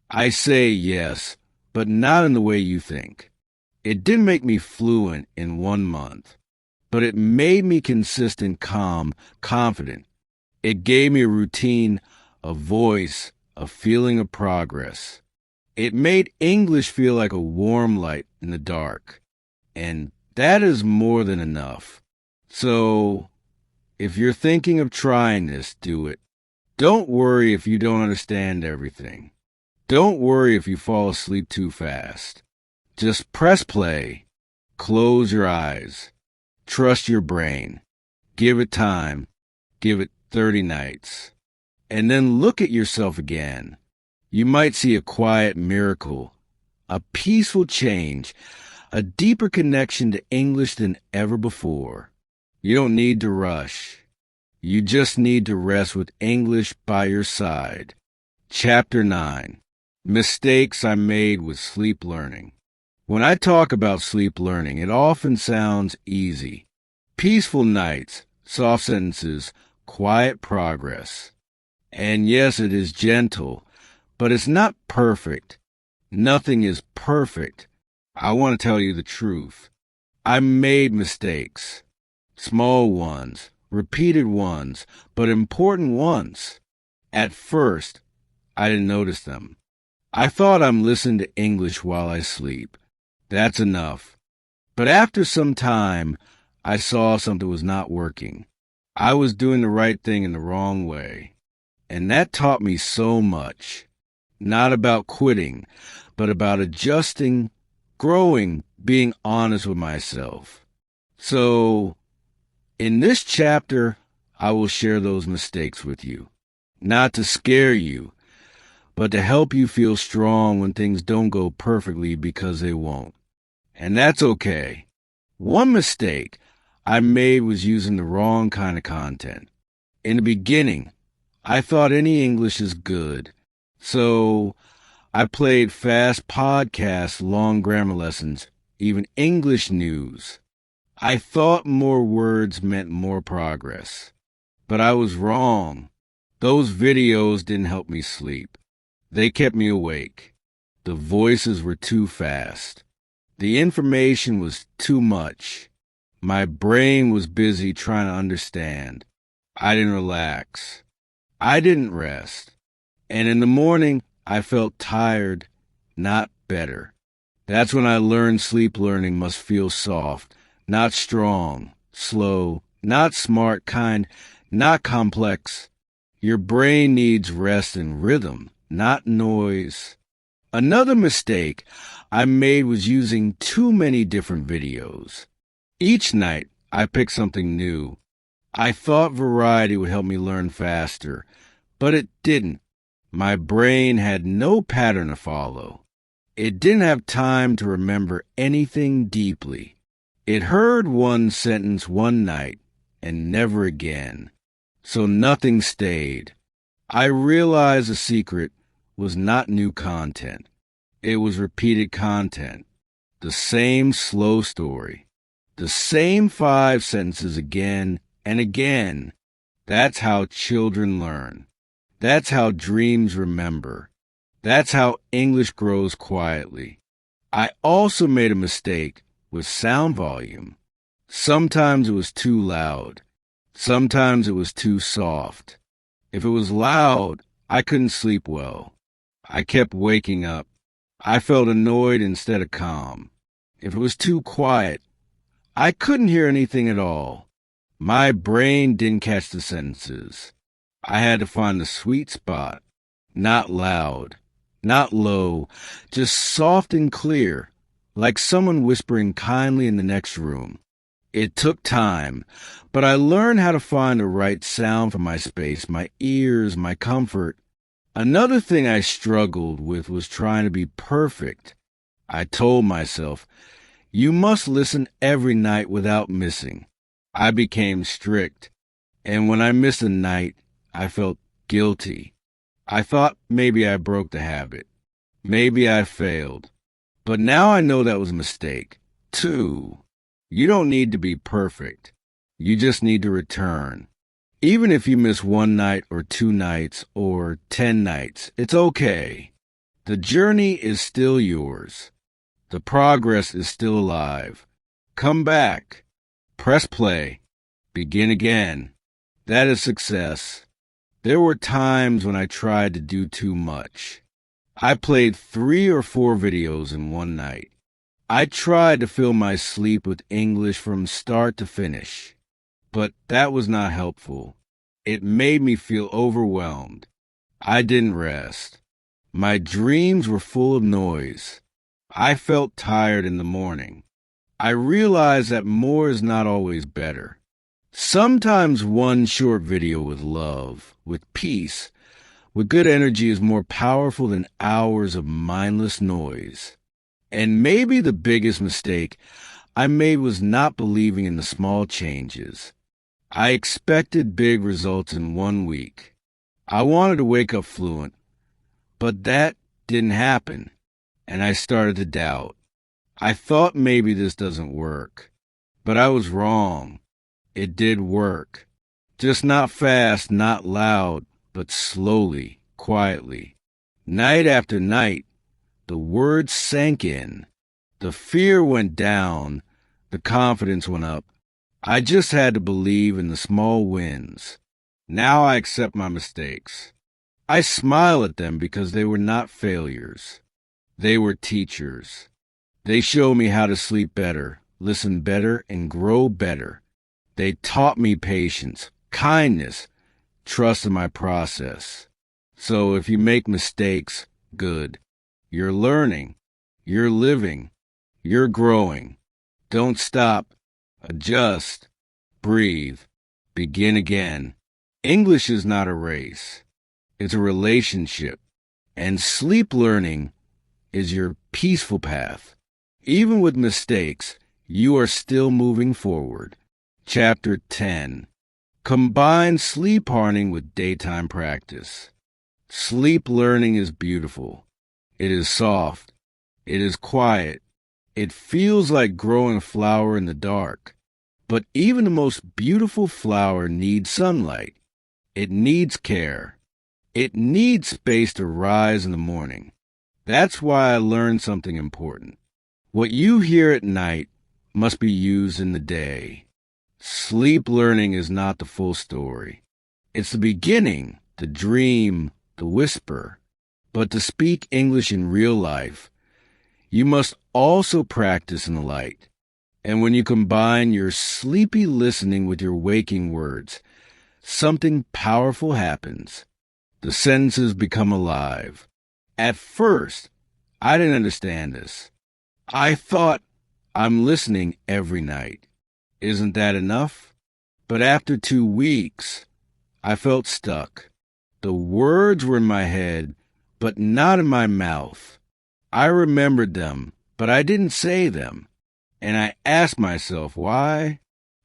I say yes, but not in the way you think. It didn't make me fluent in 1 month, but it made me consistent, calm, confident. It gave me a routine, a voice, a feeling of progress. It made English feel like a warm light in the dark. And that is more than enough. So, if you're thinking of trying this, do it. Don't worry if you don't understand everything. Don't worry if you fall asleep too fast. Just press play. Close your eyes. Trust your brain. Give it time. Give it 30 nights. And then look at yourself again. You might see a quiet miracle, a peaceful change, a deeper connection to English than ever before. You don't need to rush. You just need to rest with English by your side. Chapter 9. Mistakes I Made with Sleep Learning. When I talk about sleep learning, it often sounds easy. Peaceful nights, soft sentences, quiet progress. And yes, it is gentle, but it's not perfect. Nothing is perfect. I want to tell you the truth. I made mistakes. Small ones, repeated ones, but important ones. At first, I didn't notice them. I thought I'm listening to English while I sleep. That's enough. But after some time, I saw something was not working. I was doing the right thing in the wrong way. And that taught me so much. Not about quitting, but about adjusting, growing, being honest with myself. So, in this chapter, I will share those mistakes with you. Not to scare you, but to help you feel strong when things don't go perfectly, because they won't. And that's okay. One mistake I made was using the wrong kind of content. In the beginning, I thought any English is good. So I played fast podcasts, long grammar lessons, even English news. I thought more words meant more progress. But I was wrong. Those videos didn't help me sleep. They kept me awake. The voices were too fast. The information was too much. My brain was busy trying to understand. I didn't relax. I didn't rest. And in the morning, I felt tired, not better. That's when I learned sleep learning must feel soft, not strong, slow, not smart, kind, not complex. Your brain needs rest and rhythm, not noise. Another mistake I made was using too many different videos. Each night, I picked something new. I thought variety would help me learn faster, but it didn't. My brain had no pattern to follow. It didn't have time to remember anything deeply. It heard one sentence one night and never again. So nothing stayed. I realized the secret was not new content. It was repeated content. The same slow story. The same 5 sentences again and again. That's how children learn. That's how dreams remember. That's how English grows quietly. I also made a mistake with sound volume. Sometimes it was too loud. Sometimes it was too soft. If it was loud, I couldn't sleep well. I kept waking up. I felt annoyed instead of calm. If it was too quiet, I couldn't hear anything at all. My brain didn't catch the sentences. I had to find the sweet spot. Not loud, not low, just soft and clear, like someone whispering kindly in the next room. It took time, but I learned how to find the right sound for my space, my ears, my comfort. Another thing I struggled with was trying to be perfect. I told myself, you must listen every night without missing. I became strict, and when I missed a night, I felt guilty. I thought maybe I broke the habit. Maybe I failed. But now I know that was a mistake. 2. You don't need to be perfect. You just need to return. Even if you miss 1 night or 2 nights or 10 nights, it's okay. The journey is still yours. The progress is still alive. Come back. Press play. Begin again. That is success. There were times when I tried to do too much. I played 3 or 4 videos in one night. I tried to fill my sleep with English from start to finish, but that was not helpful. It made me feel overwhelmed. I didn't rest. My dreams were full of noise. I felt tired in the morning. I realized that more is not always better. Sometimes one short video with love, with peace, with good energy is more powerful than hours of mindless noise. And maybe the biggest mistake I made was not believing in the small changes. I expected big results in 1 week. I wanted to wake up fluent, but that didn't happen, and I started to doubt. I thought maybe this doesn't work, but I was wrong. It did work. Just not fast, not loud, but slowly, quietly. Night after night, the words sank in. The fear went down. The confidence went up. I just had to believe in the small wins. Now I accept my mistakes. I smile at them because they were not failures. They were teachers. They showed me how to sleep better, listen better, and grow better. They taught me patience, kindness, trust in my process. So if you make mistakes, good. You're learning. You're living. You're growing. Don't stop. Adjust. Breathe. Begin again. English is not a race. It's a relationship. And sleep learning is your peaceful path. Even with mistakes, you are still moving forward. Chapter 10. Combine sleep hardening with daytime practice. Sleep learning is beautiful. It is soft. It is quiet. It feels like growing a flower in the dark. But even the most beautiful flower needs sunlight. It needs care. It needs space to rise in the morning. That's why I learned something important. What you hear at night must be used in the day. Sleep learning is not the full story. It's the beginning, the dream, the whisper. But to speak English in real life, you must also practice in the light. And when you combine your sleepy listening with your waking words, something powerful happens. The sentences become alive. At first, I didn't understand this. I thought, I'm listening every night. Isn't that enough? But after 2 weeks, I felt stuck. The words were in my head, but not in my mouth. I remembered them, but I didn't say them. And I asked myself why,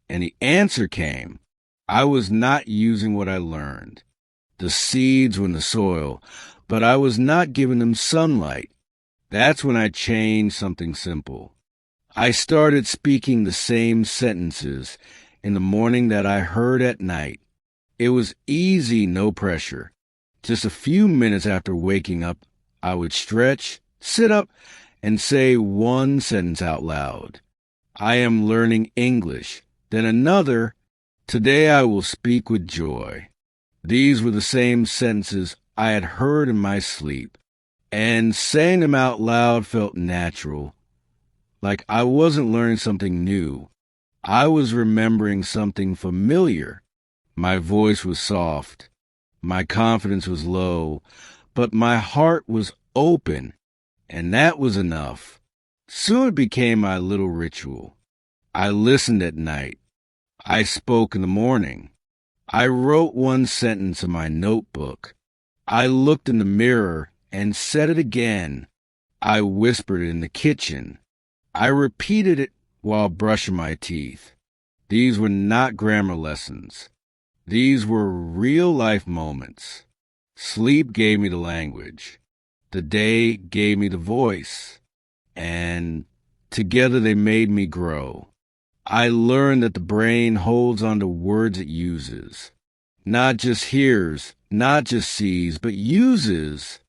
and the answer came. I was not using what I learned. The seeds were in the soil, but I was not giving them sunlight. That's when I changed something simple. I started speaking the same sentences in the morning that I heard at night. It was easy, no pressure. Just a few minutes after waking up, I would stretch, sit up, and say one sentence out loud. I am learning English. Then another, today I will speak with joy. These were the same sentences I had heard in my sleep, and saying them out loud felt natural, like I wasn't learning something new. I was remembering something familiar. My voice was soft. My confidence was low, but my heart was open, and that was enough. Soon it became my little ritual. I listened at night. I spoke in the morning. I wrote one sentence in my notebook. I looked in the mirror and said it again. I whispered it in the kitchen. I repeated it while brushing my teeth. These were not grammar lessons. These were real-life moments. Sleep gave me the language. The day gave me the voice. And together they made me grow. I learned that the brain holds on to words it uses. Not just hears, not just sees, but uses.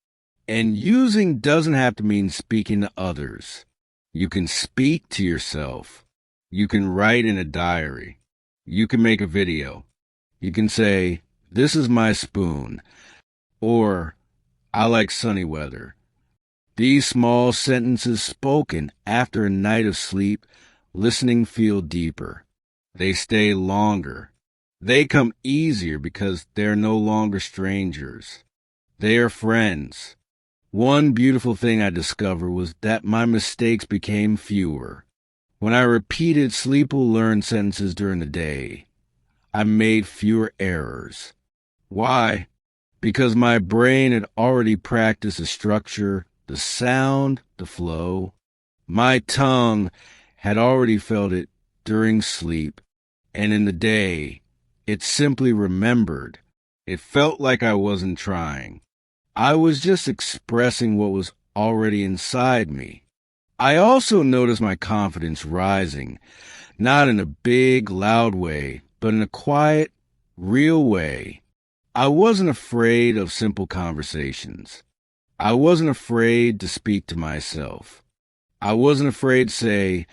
And using doesn't have to mean speaking to others. You can speak to yourself. You can write in a diary. You can make a video. You can say, this is my spoon, or I like sunny weather. These small sentences spoken after a night of sleep, listening feel deeper. They stay longer. They come easier because they're no longer strangers. They are friends. One beautiful thing I discovered was that my mistakes became fewer. When I repeated sleep will learn sentences during the day, I made fewer errors. Why? Because my brain had already practiced the structure, the sound, the flow. My tongue had already felt it during sleep, and in the day, it simply remembered. It felt like I wasn't trying. I was just expressing what was already inside me. I also noticed my confidence rising, not in a big, loud way, but in a quiet, real way. I wasn't afraid of simple conversations. I wasn't afraid to speak to myself. I wasn't afraid to say,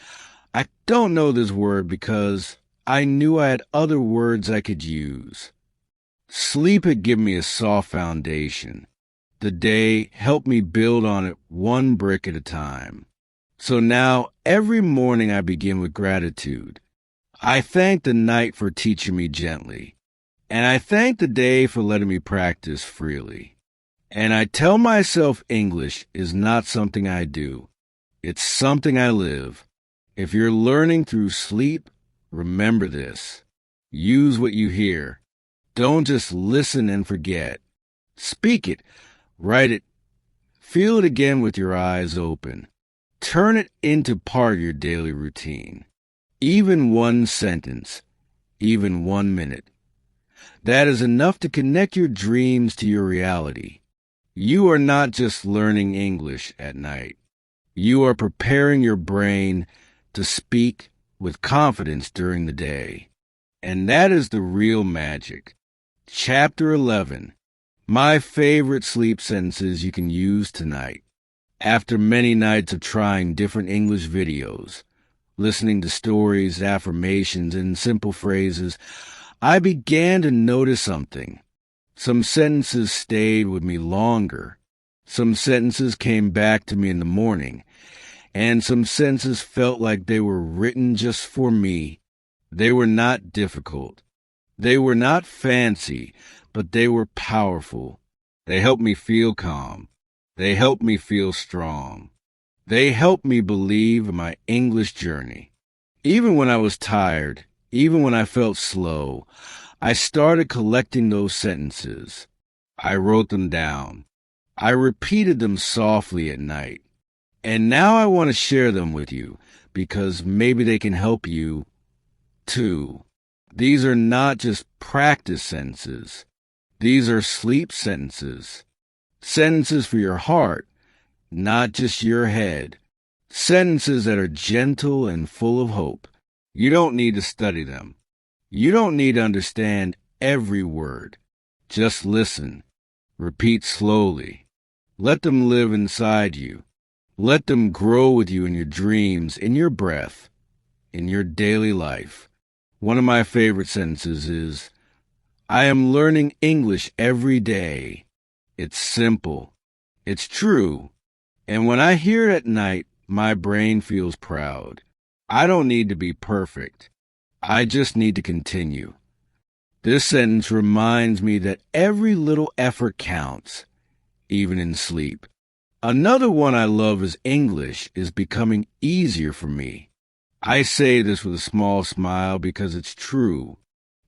I don't know this word, because I knew I had other words I could use. Sleep had given me a soft foundation. The day helped me build on it one brick at a time. So now, every morning I begin with gratitude. I thank the night for teaching me gently, and I thank the day for letting me practice freely. And I tell myself English is not something I do. It's something I live. If you're learning through sleep, remember this. Use what you hear. Don't just listen and forget. Speak it, write it, feel it again with your eyes open. Turn it into part of your daily routine. Even one sentence, even 1 minute. That is enough to connect your dreams to your reality. You are not just learning English at night. You are preparing your brain to speak with confidence during the day. And that is the real magic. Chapter 11. My favorite sleep sentences you can use tonight. After many nights of trying different English videos, listening to stories, affirmations, and simple phrases, I began to notice something. Some sentences stayed with me longer. Some sentences came back to me in the morning. And some sentences felt like they were written just for me. They were not difficult. They were not fancy, but they were powerful. They helped me feel calm. They helped me feel strong. They helped me believe in my English journey. Even when I was tired, even when I felt slow, I started collecting those sentences. I wrote them down. I repeated them softly at night. And now I want to share them with you because maybe they can help you too. These are not just practice sentences. These are sleep sentences. Sentences for your heart, not just your head. Sentences that are gentle and full of hope. You don't need to study them. You don't need to understand every word. Just listen. Repeat slowly. Let them live inside you. Let them grow with you in your dreams, in your breath, in your daily life. One of my favorite sentences is, I am learning English every day. It's simple. It's true. And when I hear it at night, my brain feels proud. I don't need to be perfect. I just need to continue. This sentence reminds me that every little effort counts, even in sleep. Another one I love is English is becoming easier for me. I say this with a small smile because it's true.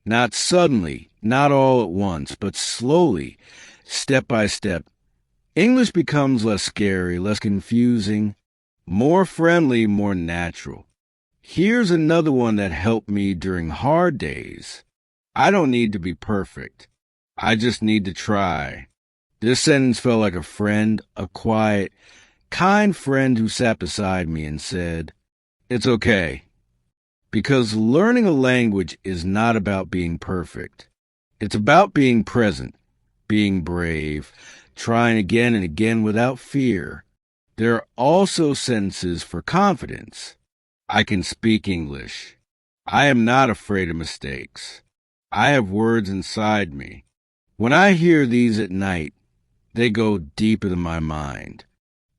Not suddenly, not all at once, but slowly, step by step. English becomes less scary, less confusing, more friendly, more natural. Here's another one that helped me during hard days. I don't need to be perfect. I just need to try. This sentence felt like a friend, a quiet, kind friend who sat beside me and said, It's okay. Because learning a language is not about being perfect. It's about being present, being brave, trying again and again without fear. There are also sentences for confidence. I can speak English. I am not afraid of mistakes. I have words inside me. When I hear these at night, they go deeper than my mind.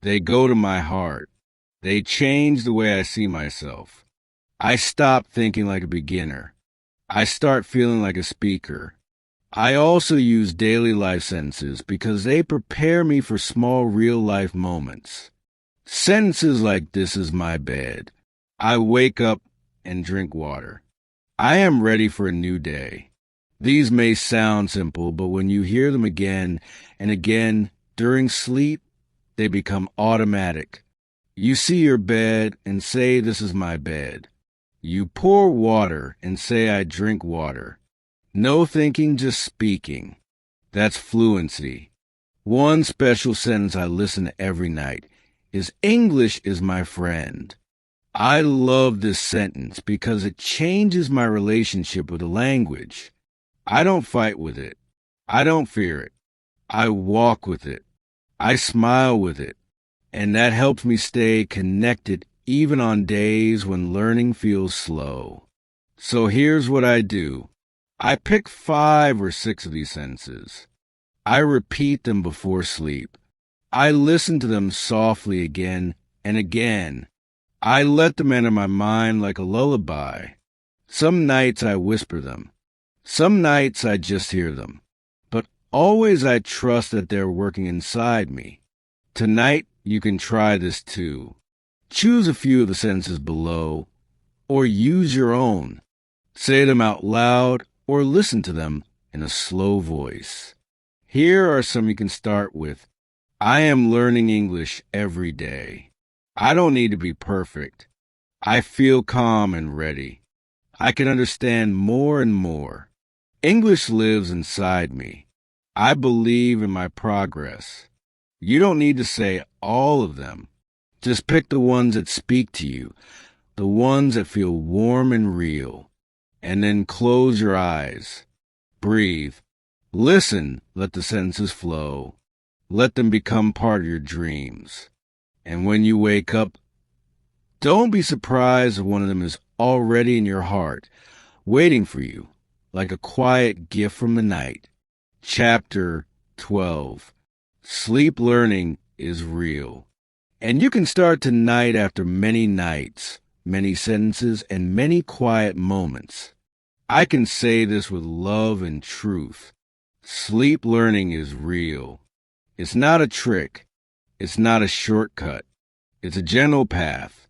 They go to my heart. They change the way I see myself. I stop thinking like a beginner. I start feeling like a speaker. I also use daily life sentences because they prepare me for small real-life moments. Sentences like this is my bed. I wake up and drink water. I am ready for a new day. These may sound simple, but when you hear them again and again during sleep, they become automatic. You see your bed and say, This is my bed. You pour water and say, I drink water. No thinking, just speaking. That's fluency. One special sentence I listen to every night is English is my friend. I love this sentence because it changes my relationship with the language. I don't fight with it. I don't fear it. I walk with it. I smile with it. And that helps me stay connected even on days when learning feels slow. So here's what I do. I pick 5 or 6 of these sentences. I repeat them before sleep. I listen to them softly again and again. I let them enter my mind like a lullaby. Some nights I whisper them. Some nights I just hear them. But always I trust that they're working inside me. Tonight, you can try this too. Choose a few of the sentences below, or use your own. Say them out loud, or listen to them in a slow voice. Here are some you can start with. I am learning English every day. I don't need to be perfect. I feel calm and ready. I can understand more and more. English lives inside me. I believe in my progress. You don't need to say all of them. Just pick the ones that speak to you, the ones that feel warm and real. And then close your eyes. Breathe. Listen, let the sentences flow. Let them become part of your dreams. And when you wake up, don't be surprised if one of them is already in your heart, waiting for you, like a quiet gift from the night. Chapter 12. Sleep learning is real. And you can start tonight after many nights, many sentences, and many quiet moments. I can say this with love and truth. Sleep learning is real. It's not a trick. It's not a shortcut. It's a gentle path,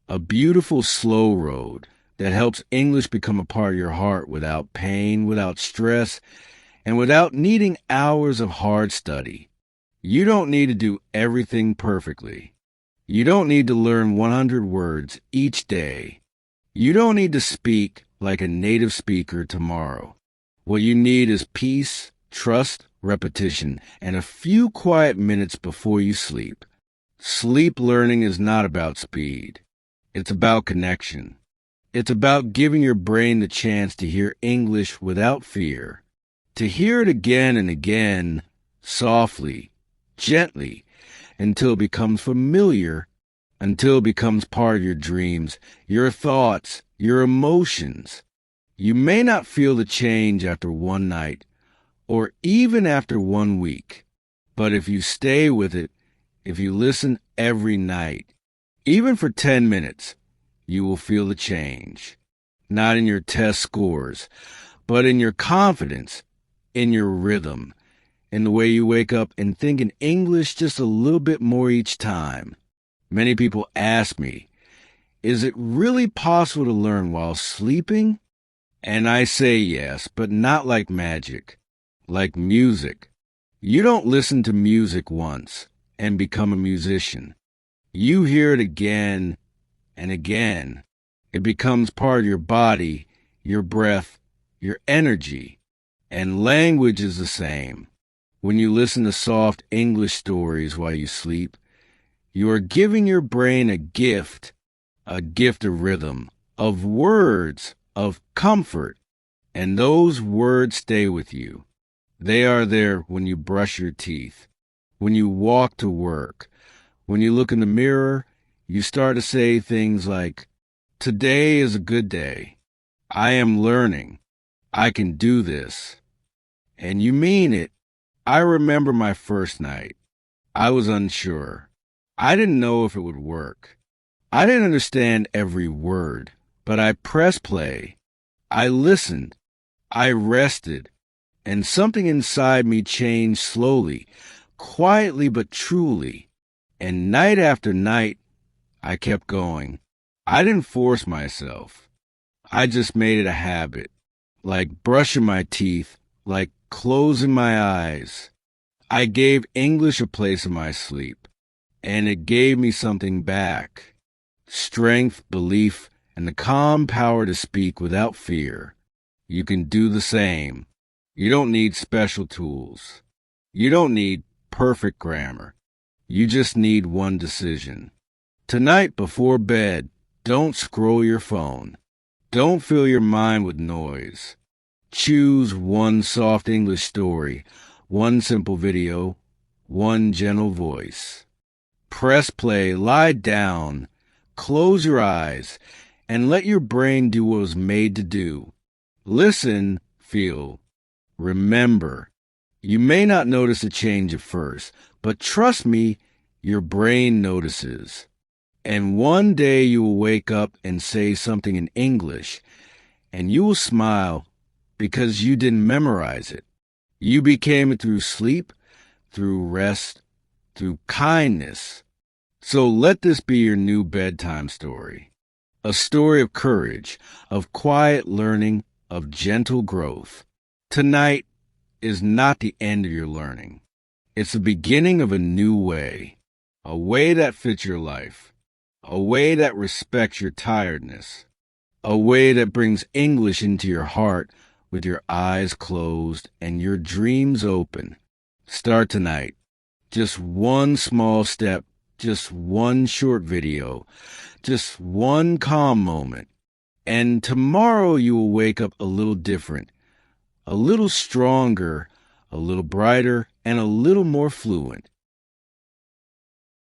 a beautiful slow road that helps English become a part of your heart without pain, without stress, and without needing hours of hard study. You don't need to do everything perfectly. You don't need to learn 100 words each day. You don't need to speak like a native speaker tomorrow. What you need is peace, trust, repetition, and a few quiet minutes before you sleep. Sleep learning is not about speed. It's about connection. It's about giving your brain the chance to hear English without fear, to hear it again and again, softly, gently, until it becomes familiar, until it becomes part of your dreams, your thoughts, your emotions. You may not feel the change after one night, or even after 1 week, but if you stay with it, if you listen every night, even for 10 minutes, you will feel the change. Not in your test scores, but in your confidence, in your rhythm, in the way you wake up and think in English just a little bit more each time. Many people ask me, is it really possible to learn while sleeping? And I say yes, but not like magic, like music. You don't listen to music once and become a musician. You hear it again and again. It becomes part of your body, your breath, your energy. And language is the same. When you listen to soft English stories while you sleep, you are giving your brain a gift of rhythm, of words, of comfort. And those words stay with you. They are there when you brush your teeth, when you walk to work, when you look in the mirror. You start to say things like, today is a good day. I am learning. I can do this. And you mean it. I remember my first night. I was unsure. I didn't know if it would work. I didn't understand every word, but I pressed play. I listened. I rested. And something inside me changed slowly, quietly but truly. And night after night, I kept going. I didn't force myself. I just made it a habit, like brushing my teeth, like closing my eyes. I gave English a place in my sleep, and it gave me something back. Strength, belief, and the calm power to speak without fear. You can do the same. You don't need special tools. You don't need perfect grammar. You just need one decision. Tonight before bed, Don't scroll your phone. Don't fill your mind with noise. Choose one soft English story, one simple video, one gentle voice. Press play, lie down, close your eyes, and let your brain do what it was made to do. Listen, feel, remember. You may not notice a change at first, but trust me, your brain notices. And one day you will wake up and say something in English, and you will smile because you didn't memorize it. You became it through sleep, through rest, through kindness. So let this be your new bedtime story. A story of courage, of quiet learning, of gentle growth. Tonight is not the end of your learning. It's the beginning of a new way. A way that fits your life. A way that respects your tiredness. A way that brings English into your heart with your eyes closed and your dreams open. Start tonight. Just one small step, just one short video, just one calm moment. And tomorrow you will wake up a little different, a little stronger, a little brighter, and a little more fluent.